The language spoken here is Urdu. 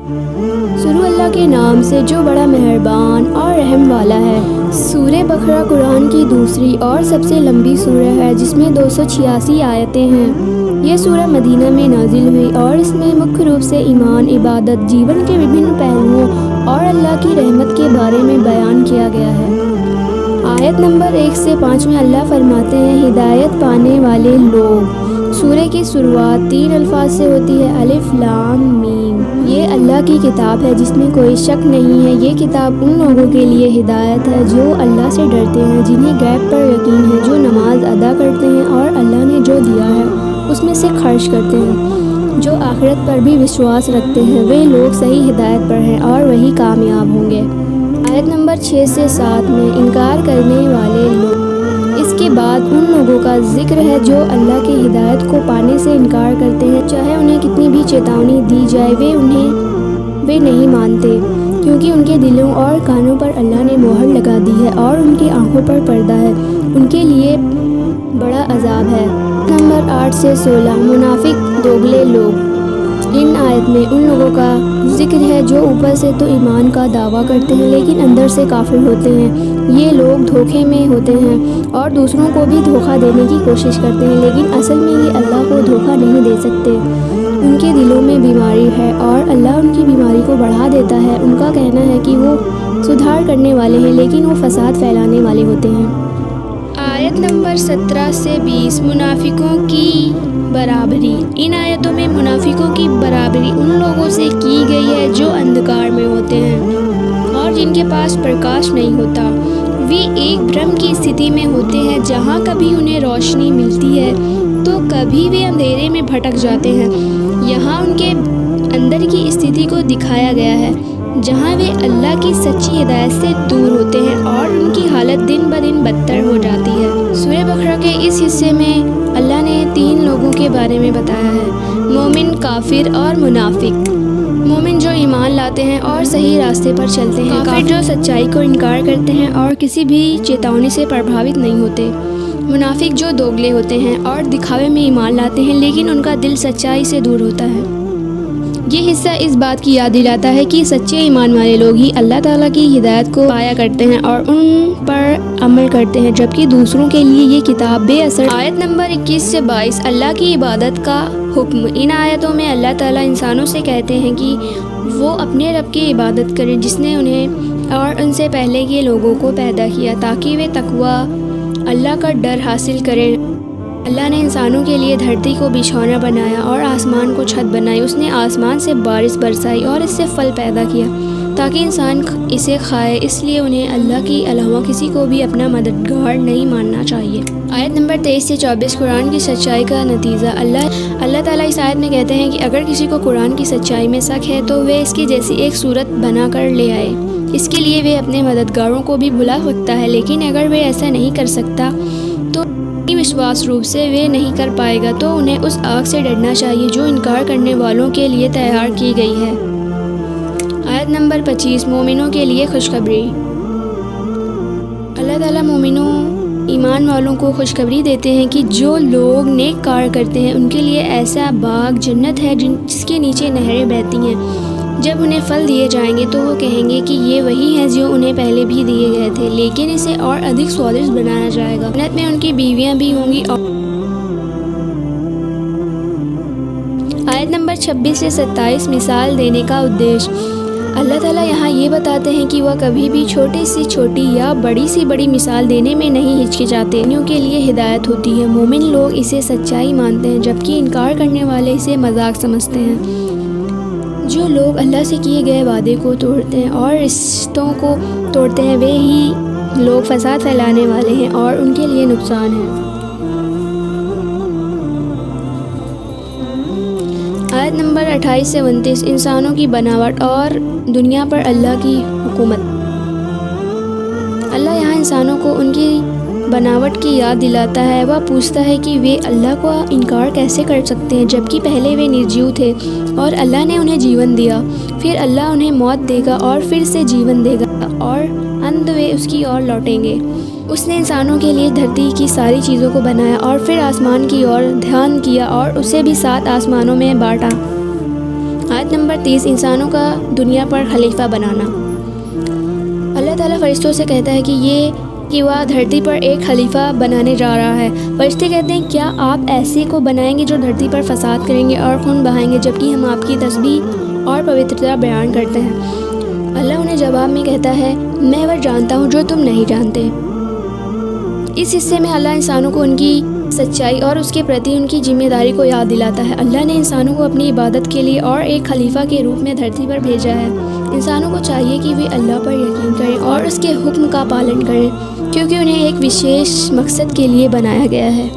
شروع اللہ کے نام سے جو بڑا مہربان اور رحم والا ہے۔ سورہ بقرہ قرآن کی دوسری اور سب سے لمبی سورہ ہے جس میں 286 آیتیں ہیں۔ یہ سورہ مدینہ میں نازل ہوئی اور اس میں مکھ روپ سے ایمان، عبادت، جیون کے وبھن پہلوؤں اور اللہ کی رحمت کے بارے میں بیان کیا گیا ہے۔ آیت نمبر 1 سے 5 میں اللہ فرماتے ہیں، ہدایت پانے والے لوگ۔ سورہ کی شروعات 3 الفاظ سے ہوتی ہے، الف لام میم۔ یہ اللہ کی کتاب ہے جس میں کوئی شک نہیں ہے۔ یہ کتاب ان لوگوں کے لیے ہدایت ہے جو اللہ سے ڈرتے ہیں، جنہیں غیب پر یقین ہے، جو نماز ادا کرتے ہیں اور اللہ نے جو دیا ہے اس میں سے خرچ کرتے ہیں، جو آخرت پر بھی وشواس رکھتے ہیں۔ وہ لوگ صحیح ہدایت پر ہیں اور وہی کامیاب ہوں گے۔ آیت نمبر 6 سے 7 میں انکار کرنے والے لوگ۔ اس کے بعد ان لوگوں کا ذکر ہے جو اللہ کی ہدایت کو پانے سے انکار کرتے ہیں، چاہے انہیں کتنی بھی چیتاونی دی جائے وہ نہیں مانتے، کیونکہ ان کے دلوں اور کانوں پر اللہ نے مہر لگا دی ہے اور ان کی آنکھوں پر پردہ ہے، ان کے لیے بڑا عذاب ہے۔ نمبر 8 سے 16 منافق دوگلے لوگ۔ ان آیت میں ان لوگوں کا ذکر ہے جو اوپر سے تو ایمان کا دعویٰ کرتے ہیں لیکن اندر سے کافر ہوتے ہیں۔ یہ لوگ دھوکے میں ہوتے ہیں اور دوسروں کو بھی دھوکہ دینے کی کوشش کرتے ہیں، لیکن اصل میں یہ اللہ کو دھوکہ نہیں دے سکتے۔ ان کے دلوں میں بیماری ہے اور اللہ ان کی بیماری کو بڑھا دیتا ہے۔ ان کا کہنا ہے کہ وہ سدھار کرنے والے ہیں لیکن وہ فساد پھیلانے والے ہوتے ہیں۔ آیت نمبر 17 سے 20 منافقوں کی برابری۔ ان آیتوں میں منافقوں کی برابری ان لوگوں سے کی گئی ہے جو اندھکار میں ہوتے ہیں اور جن کے پاس پرکاش نہیں ہوتا۔ وہ ایک بھرم کی استھتی میں ہوتے ہیں جہاں کبھی انہیں روشنی ملتی ہے تو کبھی وہ اندھیرے میں بھٹک جاتے ہیں۔ یہاں ان کے اندر کی استھتی کو دکھایا گیا ہے جہاں وہ اللہ کی سچی ہدایت سے دور ہوتے ہیں اور ان کی حالت دن بدن بدتر ہو جاتی ہے۔ سورہ بقرہ کے اس حصے میں اللہ نے 3 لوگوں کے بارے میں بتایا ہے، مومن، کافر اور منافق۔ مومن جو ایمان لاتے ہیں اور صحیح راستے پر چلتے ہیں، کافر جو سچائی کو انکار کرتے ہیں اور کسی بھی چیتاونی سے پربھاوت نہیں ہوتے، منافق جو دوگلے ہوتے ہیں اور دکھاوے میں ایمان لاتے ہیں لیکن ان کا دل سچائی سے دور ہوتا ہے۔ یہ حصہ اس بات کی یاد دلاتا ہے کہ سچے ایمان والے لوگ ہی اللہ تعالیٰ کی ہدایت کو پایا کرتے ہیں اور ان پر عمل کرتے ہیں، جبکہ دوسروں کے لیے یہ کتاب بے اثر۔ آیت نمبر 21 سے 22 اللہ کی عبادت کا حکم۔ ان آیتوں میں اللہ تعالیٰ انسانوں سے کہتے ہیں کہ وہ اپنے رب کی عبادت کریں جس نے انہیں اور ان سے پہلے کے لوگوں کو پیدا کیا تاکہ وہ تقویٰ اللہ کا ڈر حاصل کریں۔ اللہ نے انسانوں کے لیے دھرتی کو بچھونا بنایا اور آسمان کو چھت بنائی۔ اس نے آسمان سے بارش برسائی اور اس سے پھل پیدا کیا تاکہ انسان اسے کھائے، اس لیے انہیں اللہ کے علاوہ کسی کو بھی اپنا مددگار نہیں ماننا چاہیے۔ آیت نمبر 23 سے 24 قرآن کی سچائی کا نتیجہ۔ اللہ تعالیٰ اس آیت میں کہتے ہیں کہ اگر کسی کو قرآن کی سچائی میں شک ہے تو وہ اس کی جیسی ایک صورت بنا کر لے آئے۔ اس کے لیے وہ اپنے مددگاروں کو بھی بلا سکتا ہے، لیکن اگر وہ ایسا نہیں کر سکتا تو وشواس روپ سے وہ نہیں کر پائے گا تو انہیں اس آگ سے ڈرنا چاہیے جو انکار کرنے والوں کے لیے تیار کی گئی ہے۔ آیت نمبر 25 مومنوں کے لیے خوشخبری۔ اللہ تعالیٰ مومنوں ایمان والوں کو خوشخبری دیتے ہیں کہ جو لوگ نیک کار کرتے ہیں ان کے لیے ایسا باغ جنت ہے جس کے نیچے نہریں بہتی ہیں۔ جب انہیں پھل دیے جائیں گے تو وہ کہیں گے کہ یہ وہی ہے جو انہیں پہلے بھی دیے گئے تھے، لیکن اسے اور ادھک سوادشٹ بنایا جائے گا۔ جنت میں ان کی بیویاں بھی ہوں گی۔ آیت نمبر 26 سے 27 مثال دینے کا ادیش۔ اللہ تعالیٰ یہاں یہ بتاتے ہیں کہ وہ کبھی بھی چھوٹی سی چھوٹی یا بڑی سی بڑی مثال دینے میں نہیں ہچکچاتے۔ مومنوں کے لیے ہدایت ہوتی ہے، مومن لوگ اسے سچائی مانتے ہیں جبکہ انکار کرنے والے اسے مذاق سمجھتے ہیں۔ جو لوگ اللہ سے کیے گئے وعدے کو توڑتے ہیں اور رشتوں کو توڑتے ہیں وہ ہی لوگ فساد پھیلانے والے ہیں اور ان کے لیے نقصان ہے۔ آیت نمبر 28 سے 29 انسانوں کی بناوٹ اور دنیا پر اللہ کی حکومت۔ اللہ یہاں انسانوں کو ان کی بناوٹ کی یاد دلاتا ہے۔ وہ پوچھتا ہے کہ وہ اللہ کو انکار کیسے کر سکتے ہیں جبکہ پہلے وہ نرجیو تھے اور اللہ نے انہیں جیون دیا، پھر اللہ انہیں موت دے گا اور پھر سے جیون دے گا اور انت وہ اس کی اور لوٹیں گے۔ اس نے انسانوں کے لیے دھرتی کی ساری چیزوں کو بنایا اور پھر آسمان کی اور دھیان کیا اور اسے بھی 7 آسمانوں میں بانٹا آیت نمبر 30، انسانوں کا دنیا پر خلیفہ بنانا۔ اللہ تعالیٰ فرشتوں سے کہتا ہے کہ وہ دھرتی پر ایک خلیفہ بنانے جا رہا ہے۔ فرشتے کہتے ہیں کیا آپ ایسے کو بنائیں گے جو دھرتی پر فساد کریں گے اور خون بہائیں گے، جبکہ ہم آپ کی تسبیح اور پوترتا بیان کرتے ہیں۔ اللہ انہیں جواب میں کہتا ہے میں وہ جانتا ہوں جو تم نہیں جانتے۔ اس حصے میں اللہ انسانوں کو ان کی سچائی اور اس کے پرتی ان کی ذمہ داری کو یاد دلاتا ہے۔ اللہ نے انسانوں کو اپنی عبادت کے لیے اور ایک خلیفہ کے روپ میں دھرتی پر بھیجا ہے۔ انسانوں کو چاہیے کہ وہ اللہ پر یقین کریں اور اس کے حکم کا پالن کریں، کیونکہ انہیں ایک وشیش مقصد کے لیے بنایا گیا ہے۔